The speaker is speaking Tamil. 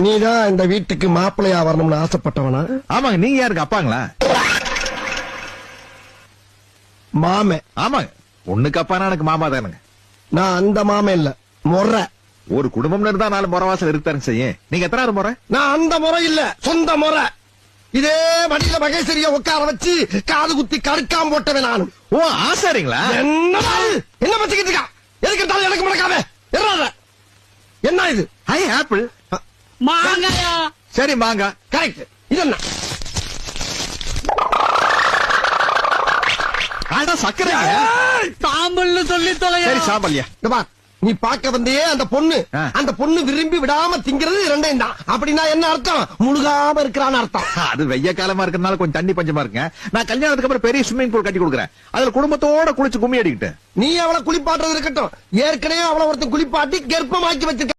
நீதான் இந்த வீட்டுக்கு மாப்பிள்ளையா வரணும்னு ஆசைப்பட்டவனா? ஆமாங்க. நீங்க யாருக்கு அப்பாங்களா? மாமே. ஆமாங்க. பொண்ணுக்கு அப்பானா எனக்கு மாமா தானுங்க. நான் அந்த மாமே இல்ல, முறை. ஒரு குடும்பம்னு இருந்தா 4 முறைவாசல் இருக்குதாருங்க செய்ய. நீங்க எத்தனாவது முறை? நான் அந்த முறை இல்ல, சொந்த முறை. இதே வண்டியில மகேஸ்வரிய உட்கார வச்சு காது குத்தி கருக்காம போட்டவன் நானும். ஓ, ஆசாரிங்களா? என்ன பச்சுக்கிட்டு இருக்கா? எதுக்கு இருந்தாலும் எனக்கு முடக்காம என்ன இது? Hi apple. மாங்காயா? சரி, மாங்கா. கரெக்ட். இது என்ன? அதான் சக்கரை. சாம்பல்னு சொல்லி தொலையா. சரி, சாம்பல்யா. இங்க பார், நீ பாக்க வந்தியே அந்த பொண்ணு, ஆ. அந்த பொண்ணு விரும்பி விடாம திங்கிறது 2 தான். அப்படின்னா என்ன அர்த்தம்? முழுகாம இருக்கிறான்னு அர்த்தம். அது வெய்ய காலமா இருக்கறனால கொஞ்சம் தண்ணி பஞ்சமா இருக்குங்க. நான் கல்யாணத்துக்கு அப்புறம் பெரிய ஸ்விம்மிங் பூல் கட்டி கொடுக்குறேன். அதுல குடும்பத்தோட குளிச்சு கும்மி அடிக்கிட்டு. நீ அவளை குளிப்பாட்டுறது இருக்கட்டும், ஏற்கனவே அவளை ஒருத்தன் குளிப்பாட்டி கர்ப்பமாக்கி வச்சிருக்க.